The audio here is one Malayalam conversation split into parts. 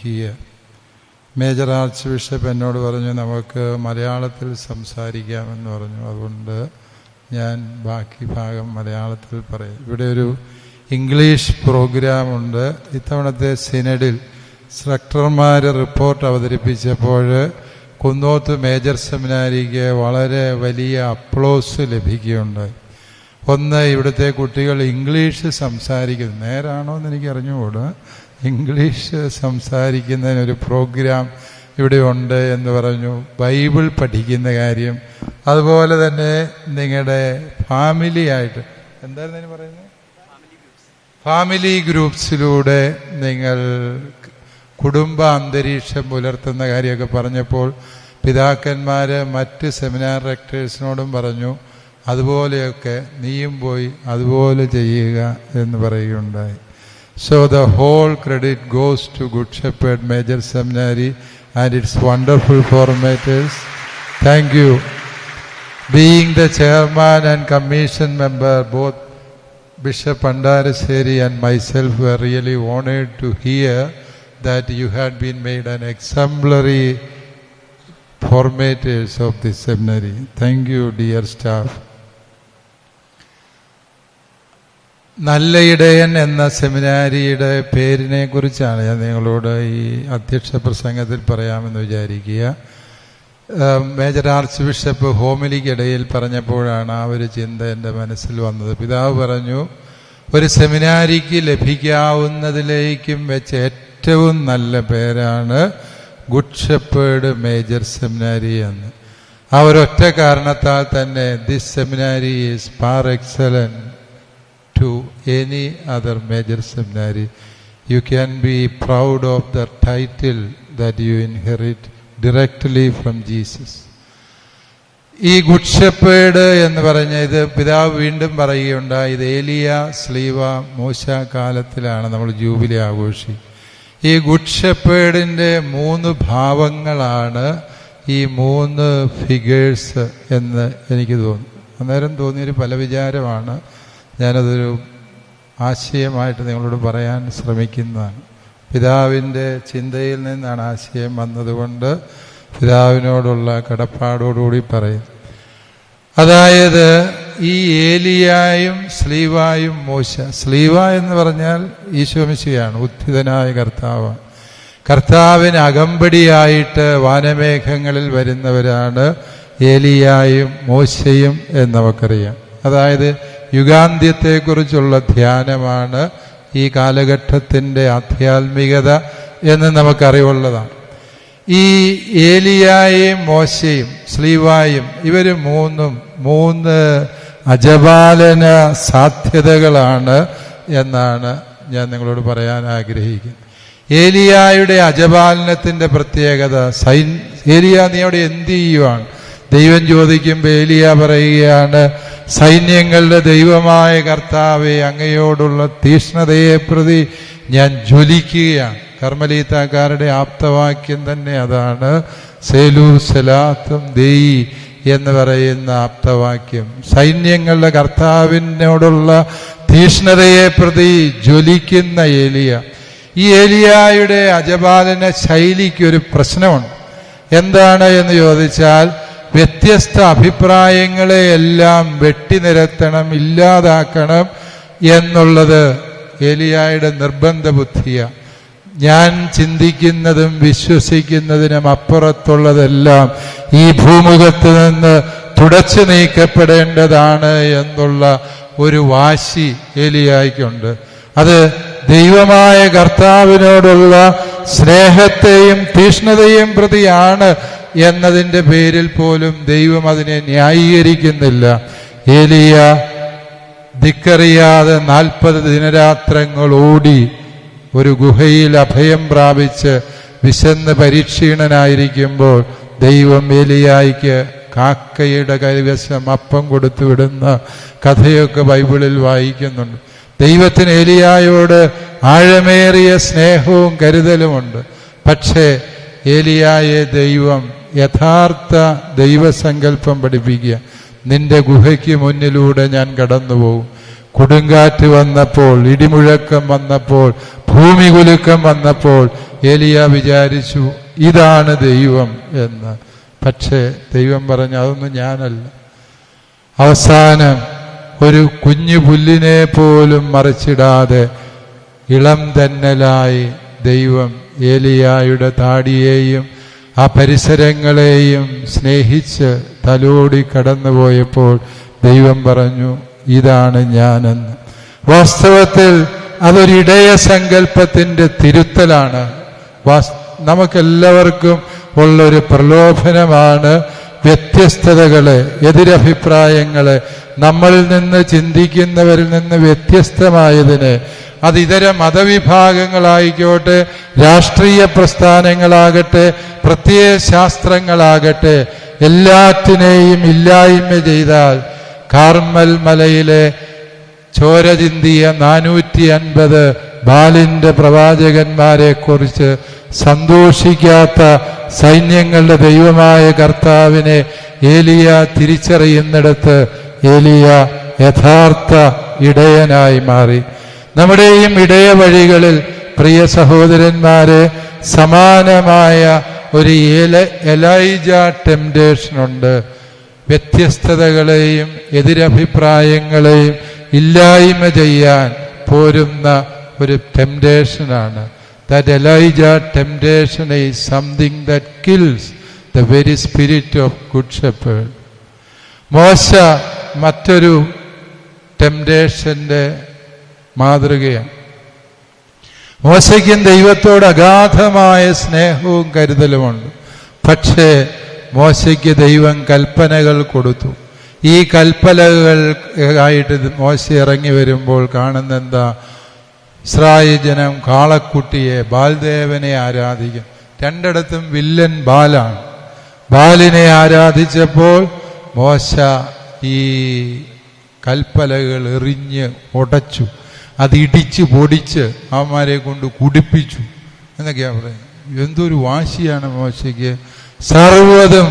ഹിയർ. മേജർ ആർച്ച് ബിഷപ്പ് എന്നോട് പറഞ്ഞു നമുക്ക് മലയാളത്തിൽ സംസാരിക്കാമെന്ന് പറഞ്ഞു. അതുകൊണ്ട് ഞാൻ ബാക്കി ഭാഗം മലയാളത്തിൽ പറയും. ഇവിടെ ഒരു ഇംഗ്ലീഷ് പ്രോഗ്രാമുണ്ട്. ഇത്തവണത്തെ സിനഡിൽ സ്ട്രക്ടർമാർ റിപ്പോർട്ട് അവതരിപ്പിച്ചപ്പോൾ കുന്നോത്ത് മേജർ സെമിനാരിക്ക് വളരെ വലിയ അപ്ലോസ് ലഭിക്കുകയുണ്ടായി. ഒന്ന്, ഇവിടുത്തെ കുട്ടികൾ ഇംഗ്ലീഷ് സംസാരിക്കുന്നു. നേരാണോ എന്ന് എനിക്ക് അറിഞ്ഞുകൂടാ. ഇംഗ്ലീഷ് സംസാരിക്കുന്നതിനൊരു പ്രോഗ്രാം ഇവിടെ ഉണ്ട് എന്ന് പറഞ്ഞു. ബൈബിൾ പഠിക്കുന്ന കാര്യം, അതുപോലെ തന്നെ നിങ്ങളുടെ ഫാമിലി ആയിട്ട് എന്തായിരുന്നു അതിന് പറയുന്നത്, ഫാമിലി ഗ്രൂപ്പ്സിലൂടെ നിങ്ങൾ കുടുംബ അന്തരീക്ഷം പുലർത്തുന്ന കാര്യമൊക്കെ പറഞ്ഞപ്പോൾ പിതാക്കന്മാർ മറ്റ് സെമിനാർ റെക്ടേഴ്സിനോടും പറഞ്ഞു അതുപോലെയൊക്കെ നീയും പോയി അതുപോലെ ചെയ്യുക എന്ന് പറയുകയുണ്ടായി. So the whole credit goes to Good Shepherd Major Seminary and its wonderful formators. Thank you. Being the chairman and commission member, both Bishop Pandaraseri and myself were really honored to hear that you had been made an exemplary formators of this seminary. Thank you, dear staff. നല്ല ഇടയൻ എന്ന സെമിനാരിയുടെ പേരിനെ കുറിച്ചാണ് ഞാൻ നിങ്ങളോട് ഈ അധ്യക്ഷ പ്രസംഗത്തിൽ പറയാമെന്ന് വിചാരിക്കുക. മേജർ ആർച്ച് ബിഷപ്പ് ഹോമിലിക്കിടയിൽ പറഞ്ഞപ്പോഴാണ് ആ ഒരു ചിന്ത എൻ്റെ മനസ്സിൽ വന്നത്. പിതാവ് പറഞ്ഞു, ഒരു സെമിനാരിക്ക് ലഭിക്കാവുന്നതിലേക്കും വെച്ച് ഏറ്റവും നല്ല പേരാണ് ഗുഡ് ഷെപ്പേർഡ് മേജർ സെമിനാരി എന്ന്. ആ ഒരൊറ്റ കാരണത്താൽ തന്നെ this seminary is far excellent to any other major seminary. You can be proud of the title that you inherit directly from Jesus. ഈ ഗുഡ് ഷെപ്പേർഡ് എന്ന് പറഞ്ഞ ഇത് പിതാവ് വീണ്ടും പറയുകയുണ്ടായി. ഇത് ഏലിയ, സ്ലീവ, മൂശ കാലത്തിലാണ് നമ്മൾ ജൂബിലി ആഘോഷിക്കുക. ഈ ഗുഡ് ഷെപ്പേർഡിൻ്റെ 3 ഭാവങ്ങളാണ് ഈ 3 ഫിഗേഴ്സ് എന്ന് എനിക്ക് തോന്നി. അന്നേരം തോന്നിയൊരു പല വിചാരമാണ്. ഞാനതൊരു ആശയമായിട്ട് നിങ്ങളോട് പറയാൻ ശ്രമിക്കുന്നതാണ്. പിതാവിൻ്റെ ചിന്തയിൽ നിന്നാണ് ആശയം വന്നതുകൊണ്ട് പിതാവിനോടുള്ള കടപ്പാടോടുകൂടി പറയും. അതായത് ഈ ഏലിയായും സ്ലീവായും മൂശ, സ്ലീവ എന്ന് പറഞ്ഞാൽ ഈശോമിശിഹായാണ്, ഉത്ഥിതനായ കർത്താവ്. കർത്താവിന് അകമ്പടിയായിട്ട് വാനമേഘങ്ങളിൽ വരുന്നവരാണ് ഏലിയായും മൂശയും എന്ന് നമുക്കറിയാം. അതായത് യുഗാന്ത്യത്തെക്കുറിച്ചുള്ള ധ്യാനമാണ് ഈ കാലഘട്ടത്തിൻ്റെ ആധ്യാത്മികത എന്ന് നമുക്കറിവുള്ളതാണ്. ഈ ഏലിയായും മോശയും സ്ലീവായും ഇവർ 3 അജപാലന സാധ്യതകളാണ് എന്നാണ് ഞാൻ നിങ്ങളോട് പറയാൻ ആഗ്രഹിക്കുന്നത്. ഏലിയായുടെ അജപാലനത്തിൻ്റെ പ്രത്യേകത, ഏലിയ നീ അവിടെ എന്ത് ചെയ്യുവാണ്? ദൈവം ചോദിക്കുമ്പോൾ ഏലിയ പറയുകയാണ്, സൈന്യങ്ങളുടെ ദൈവമായ കർത്താവെ, അങ്ങയോടുള്ള തീഷ്ണതയെ പ്രതി ഞാൻ ജ്വലിക്കുകയാണ്. കർമ്മലീത്താക്കാരുടെ ആപ്തവാക്യം തന്നെ അതാണ്, സേലു സലാത്തും ദേയി എന്ന് പറയുന്ന ആപ്തവാക്യം. സൈന്യങ്ങളുടെ കർത്താവിനോടുള്ള തീഷ്ണതയെ പ്രതി ജ്വലിക്കുന്ന ഏലിയ. ഈ ഏലിയായുടെ അജപാലന ശൈലിക്കൊരു പ്രശ്നമുണ്ട്. എന്താണ് എന്ന് ചോദിച്ചാൽ, വ്യത്യസ്ത അഭിപ്രായങ്ങളെ എല്ലാം വെട്ടിനിരത്തണം, ഇല്ലാതാക്കണം എന്നുള്ളത് ഏലിയായുടെ നിർബന്ധ ബുദ്ധിയാണ്. ഞാൻ ചിന്തിക്കുന്നതും വിശ്വസിക്കുന്നതിനും അപ്പുറത്തുള്ളതെല്ലാം ഈ ഭൂമുഖത്ത് നിന്ന് തുടച്ചു നീക്കപ്പെടേണ്ടതാണ് എന്നുള്ള ഒരു വാശി ഏലിയായ്ക്കുണ്ട്. അത് ദൈവമായ കർത്താവിനോടുള്ള സ്നേഹത്തെയും തീഷ്ണതയും പ്രതിയാണ് എന്നതിൻ്റെ പേരിൽ പോലും ദൈവം അതിനെ ന്യായീകരിക്കുന്നില്ല. ഏലിയ ധിക്കറിയാതെ 40 ദിനരാത്രങ്ങൾ ഓടി ഒരു ഗുഹയിൽ അഭയം പ്രാപിച്ച് വിശന്ന് പരീക്ഷീണനായിരിക്കുമ്പോൾ ദൈവം ഏലിയായ്ക്ക് കാക്കയുടെ കൈവശം അപ്പം കൊടുത്തു വിടുന്ന കഥയൊക്കെ ബൈബിളിൽ വായിക്കുന്നുണ്ട്. ദൈവത്തിന് ഏലിയായോട് ആഴമേറിയ സ്നേഹവും കരുതലുമുണ്ട്. പക്ഷേ ഏലിയായെ ദൈവം യഥാർത്ഥ ദൈവസങ്കല്പം പഠിപ്പിക്കുക. നിന്റെ ഗുഹയ്ക്ക് മുന്നിലൂടെ ഞാൻ കടന്നു പോകും. കൊടുങ്കാറ്റ് വന്നപ്പോൾ, ഇടിമുഴക്കം വന്നപ്പോൾ, ഭൂമി കുലുക്കം വന്നപ്പോൾ ഏലിയ വിചാരിച്ചു ഇതാണ് ദൈവം എന്ന്. പക്ഷേ ദൈവം പറഞ്ഞു അതൊന്നും ഞാനല്ല. അവസാനം ഒരു കുഞ്ഞു പുല്ലിനെ പോലും മറിച്ചിടാതെ ഇളം തെന്നലായി ദൈവം ഏലിയായുടെ താടിയെയും ആ പരിസരങ്ങളെയും സ്നേഹിച്ച് തലോടി കടന്നുപോയപ്പോൾ ദൈവം പറഞ്ഞു ഇതാണ് ഞാനെന്ന്. വാസ്തവത്തിൽ അതൊരിടയ സങ്കല്പത്തിൻ്റെ തിരുത്തലാണ്. നമുക്കെല്ലാവർക്കും ഉള്ളൊരു പ്രലോഭനമാണ് വ്യത്യസ്തതകളെ, എതിരഭിപ്രായങ്ങളെ, നമ്മളിൽ നിന്ന് ചിന്തിക്കുന്നവരിൽ നിന്ന് വ്യത്യസ്തമായതിനെ, അത് ഇതര മതവിഭാഗങ്ങളായിക്കോട്ടെ, രാഷ്ട്രീയ പ്രസ്ഥാനങ്ങളാകട്ടെ, പ്രത്യയശാസ്ത്രങ്ങളാകട്ടെ, എല്ലാറ്റിനെയും ഇല്ലായ്മ ചെയ്താൽ കാർമൽ മലയിലെ ചോര ചിന്തിയ 450 ബാലിന്റെ പ്രവാചകന്മാരെ കുറിച്ച് സന്തോഷിക്കാത്ത സൈന്യങ്ങളുടെ ദൈവമായ കർത്താവിനെ ഏലിയ തിരിച്ചറിയുന്നിടത്ത് ഏലിയ യഥാർത്ഥ ഇടയനായി മാറി. നമ്മുടെയും ഇടയ വഴികളിൽ പ്രിയ സഹോദരന്മാരെ സമാനമായ ഒരു എലൈജ ടെംപ്റ്റേഷനുണ്ട്. വ്യത്യസ്തതകളെയും എതിരഭിപ്രായങ്ങളെയും ഇല്ലായ്മ ചെയ്യാൻ പോരുന്ന ഒരു ടെംപ്റ്റേഷനാണ്. That Elijah temptation is something that kills the very spirit of good shepherd. മോശ മറ്റൊരു ടെംപ്റ്റേഷന്റെ മാതൃകയാണ്. മോശയ്ക്കും ദൈവത്തോട് അഗാധമായ സ്നേഹവും കരുതലുമുണ്ട്. പക്ഷേ മോശയ്ക്ക് ദൈവം കൽപ്പനകൾ കൊടുത്തു. ഈ കൽപ്പനകളായിട്ട് മോശ ഇറങ്ങി വരുമ്പോൾ കാണുന്ന എന്താ? ഇസ്രായേൽ ജനം കാളക്കുട്ടിയെ, ബാൽദേവനെ ആരാധിക്കും. രണ്ടിടത്തും വില്ലൻ ബാലാണ്. ബാലിനെ ആരാധിച്ചപ്പോൾ മോശ ഈ കൽപ്പലകൾ എറിഞ്ഞ് ഉടച്ചു, അതിടിച്ച് പൊടിച്ച് അവന്മാരെ കൊണ്ട് കുടിപ്പിച്ചു എന്നൊക്കെയാ പറയുന്നത്. എന്തൊരു വാശിയാണ് മോശയ്ക്ക്! സർവ്വതും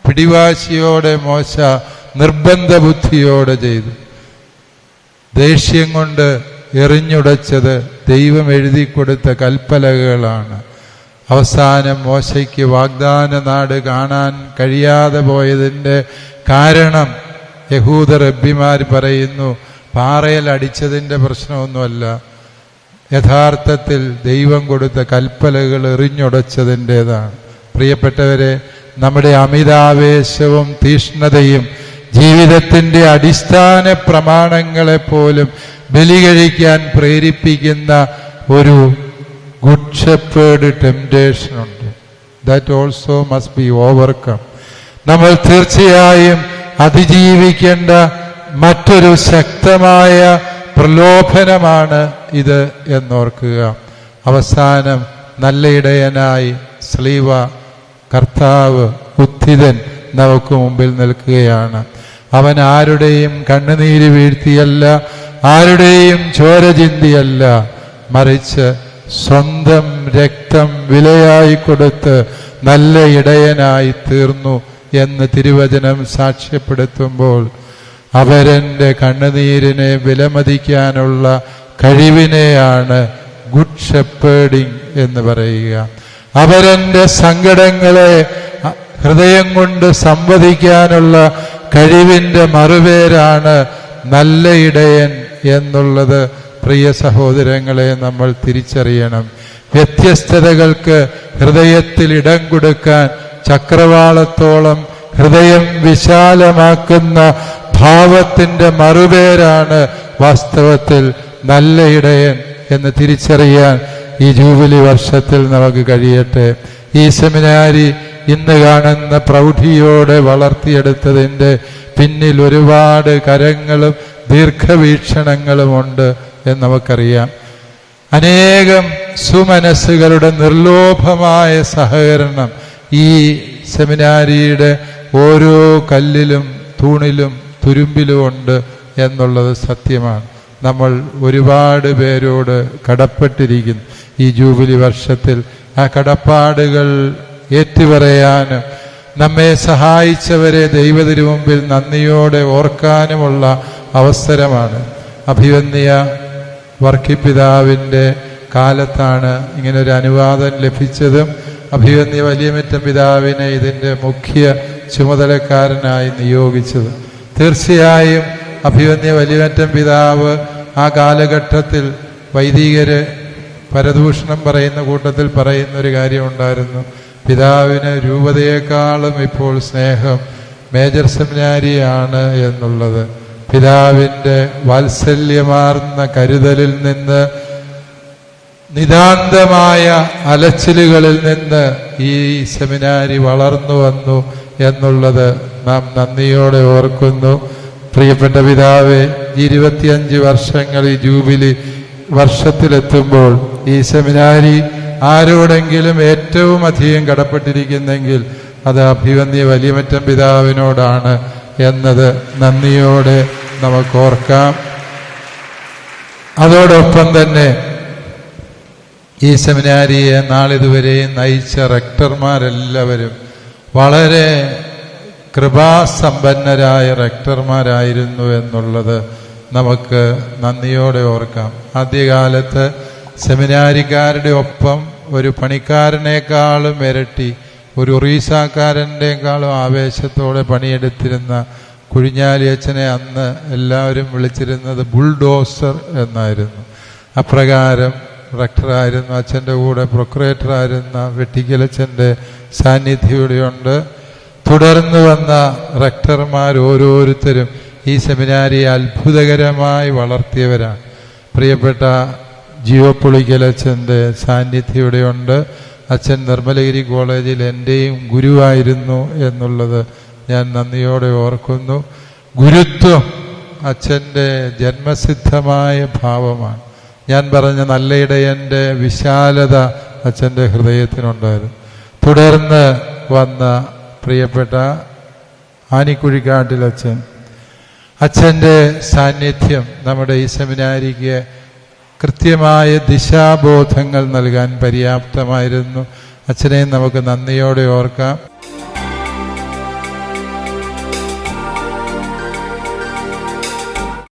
പിടിവാശിയോടെ മോശ നിർബന്ധ ബുദ്ധിയോടെ ചെയ്തു. ദേഷ്യം കൊണ്ട് എറിഞ്ഞുടച്ചത് ദൈവം എഴുതി കൊടുത്ത കൽപ്പലകളാണ്. അവസാനം മോശയ്ക്ക് വാഗ്ദാന നാട് കാണാൻ കഴിയാതെ പോയതിൻ്റെ കാരണം യഹൂദ റബ്ബിമാർ പറയുന്നു പാറയിൽ അടിച്ചതിൻ്റെ പ്രശ്നമൊന്നുമല്ല, യഥാർത്ഥത്തിൽ ദൈവം കൊടുത്ത കൽപ്പലകൾ എറിഞ്ഞുടച്ചതിൻ്റെതാണ്. പ്രിയപ്പെട്ടവരെ, നമ്മുടെ അമിതാവേശവും തീഷ്ണതയും ജീവിതത്തിൻ്റെ അടിസ്ഥാന പ്രമാണങ്ങളെപ്പോലും ബലി കഴിക്കാൻ പ്രേരിപ്പിക്കുന്ന ഒരു ഗുഡ് ഷെപ്പേർഡ് ടെംപ്റ്റേഷൻ ഉണ്ട്. That also must be overcome. നമ്മൾ തീർച്ചയായും അതിജീവിക്കേണ്ട മറ്റൊരു ശക്തമായ പ്രലോഭനമാണ് ഇത് എന്നോർക്കുക. അവസാനം നല്ല ഇടയനായി സ്ലീവ കർത്താവ് ഉത്ഥിതൻ നമുക്ക് മുമ്പിൽ നിൽക്കുകയാണ്. അവൻ ആരുടെയും കണ്ണുനീര് വീഴ്ത്തിയല്ല, ആരുടെയും ചോര ചിന്തിയല്ല, മറിച്ച് സ്വന്തം രക്തം വിലയായി കൊടുത്ത് നല്ല ഇടയനായി തീർന്നു എന്ന് തിരുവചനം സാക്ഷ്യപ്പെടുത്തുമ്പോൾ അവരൻ്റെ കണ്ണുനീരിനെ വിലമതിക്കാനുള്ള കഴിവിനെയാണ് ഗുഡ് ഷെപ്പേർഡിങ് എന്ന് പറയുക. അവരൻ്റെ സങ്കടങ്ങളെ ഹൃദയം കൊണ്ട് സംവദിക്കാനുള്ള കഴിവിൻ്റെ മറുപേരാണ് നല്ല ഇടയൻ എന്നുള്ളത്. പ്രിയ സഹോദരങ്ങളെ, നമ്മൾ തിരിച്ചറിയണം. വ്യത്യസ്തതകൾക്ക് ഹൃദയത്തിൽ ഇടം കൊടുക്കാൻ ചക്രവാളത്തോളം ഹൃദയം വിശാലമാക്കുന്ന ഭാവത്തിൻ്റെ മറുപേരാണ് വാസ്തവത്തിൽ നല്ല ഇടയൻ എന്ന് തിരിച്ചറിയാൻ ഈ ജൂബിലി വർഷത്തിൽ നമുക്ക് കഴിയട്ടെ. ഈ സെമിനാരി ഇന്ന് കാണുന്ന പ്രൗഢിയോടെ വളർത്തിയെടുത്തതിൻ്റെ പിന്നിൽ ഒരുപാട് കരങ്ങളും ദീർഘവീക്ഷണങ്ങളുമുണ്ട് എന്ന് നമുക്കറിയാം. അനേകം സുമനസ്സുകളുടെ നിർലോഭമായ സഹകരണം ഈ സെമിനാരിയുടെ ഓരോ കല്ലിലും തൂണിലും തുരുമ്പിലും ഉണ്ട് എന്നുള്ളത് സത്യമാണ്. നമ്മൾ ഒരുപാട് പേരോട് കടപ്പെട്ടിരിക്കുന്നു ഈ ജൂബിലി വർഷത്തിൽ. ആ കടപ്പാടുകൾ ഏറ്റുപറയാനും നമ്മെ സഹായിച്ചവരെ ദൈവത്തിനു മുമ്പിൽ നന്ദിയോടെ ഓർക്കാനുമുള്ള അവസരമാണ്. അഭിവന്യ വർക്കിപ്പിതാവിൻ്റെ കാലത്താണ് ഇങ്ങനൊരു അനുവാദം ലഭിച്ചതും അഭിവന്യ വലിയമിറ്റം പിതാവിനെ ഇതിൻ്റെ മുഖ്യ ചുമതലക്കാരനായി നിയോഗിച്ചത്. തീർച്ചയായും അഭിവന്യ വലിയമിറ്റം പിതാവ് ആ കാലഘട്ടത്തിൽ വൈദികര് പരദൂഷണം പറയുന്ന കൂട്ടത്തിൽ പറയുന്നൊരു കാര്യമുണ്ടായിരുന്നു. പിതാവിന് രൂപതയെക്കാളും ഇപ്പോൾ സ്നേഹം മേജർ സെമിനാരിയാണ് എന്നുള്ളത്. പിതാവിൻ്റെ വാത്സല്യമാർന്ന കരുതലിൽ നിന്ന്, നിതാന്തമായ അലച്ചിലുകളിൽ നിന്ന് ഈ സെമിനാരി വളർന്നു വന്നു എന്നുള്ളത് നാം നന്ദിയോടെ ഓർക്കുന്നു. പ്രിയപ്പെട്ട പിതാവേ, 25 വർഷങ്ങൾ ഈ ജൂബിലി വർഷത്തിലെത്തുമ്പോൾ ഈ സെമിനാരി ആരോടെങ്കിലും ഏറ്റവും അധികം കടപ്പെട്ടിരിക്കുന്നെങ്കിൽ അത് അഭിവന്യ വലിയമറ്റം പിതാവിനോടാണ് എന്നത് നന്ദിയോടെ നമുക്കോർക്കാം. അതോടൊപ്പം തന്നെ ഈ സെമിനാരിയെ നാളിതുവരെയും നയിച്ച റെക്ടർമാരെല്ലാവരും വളരെ കൃപാസമ്പന്നരായ റെക്ടർമാരായിരുന്നു എന്നുള്ളത് നമുക്ക് നന്ദിയോടെ ഓർക്കാം. ആദ്യകാലത്ത് സെമിനാരിക്കാരുടെ ഒപ്പം ഒരു പണിക്കാരനേക്കാളും ഇരട്ടി, ഒരു ഒറീസാക്കാരൻ്റെക്കാളും ആവേശത്തോടെ പണിയെടുത്തിരുന്ന കുഴിഞ്ഞാലി അച്ഛനെ അന്ന് എല്ലാവരും വിളിച്ചിരുന്നത് ബുൾഡോസർ എന്നായിരുന്നു. അപ്രകാരം റെക്ടറായിരുന്ന അച്ഛൻ്റെ കൂടെ പ്രൊക്രേറ്ററായിരുന്ന വെട്ടിക്കലച്ഛൻ്റെ സാന്നിധ്യം ഇവിടെയുണ്ട്. തുടർന്ന് വന്ന റെക്ടർമാർ ഓരോരുത്തരും ഈ സെമിനാരിയെ അത്ഭുതകരമായി വളർത്തിയവരാണ്. പ്രിയപ്പെട്ട ജീവപ്പുളിക്കലച്ഛൻ്റെ സാന്നിധ്യം ഇവിടെയുണ്ട്. അച്ഛൻ നിർമ്മലഗിരി കോളേജിൽ എൻ്റെയും ഗുരുവായിരുന്നു എന്നുള്ളത് ഞാൻ നന്ദിയോടെ ഓർക്കുന്നു. ഗുരുത്വം അച്ഛൻ്റെ ജന്മസിദ്ധമായ ഭാവമാണ്. ഞാൻ പറഞ്ഞ നല്ല ഇടയൻ്റെ വിശാലത അച്ഛൻ്റെ ഹൃദയത്തിനുണ്ടായിരുന്നു. തുടർന്ന് വന്ന പ്രിയപ്പെട്ട ആനിക്കുഴിക്കാട്ടിലച്ഛൻ, അച്ഛൻ്റെ സാന്നിധ്യം നമ്മുടെ ഈ സെമിനാരിക്ക് കൃത്യമായ ദിശാബോധങ്ങൾ നൽകാൻ പര്യാപ്തമായിരുന്നു. അച്ഛനെ നമുക്ക് നന്ദിയോടെ ഓർക്കാം.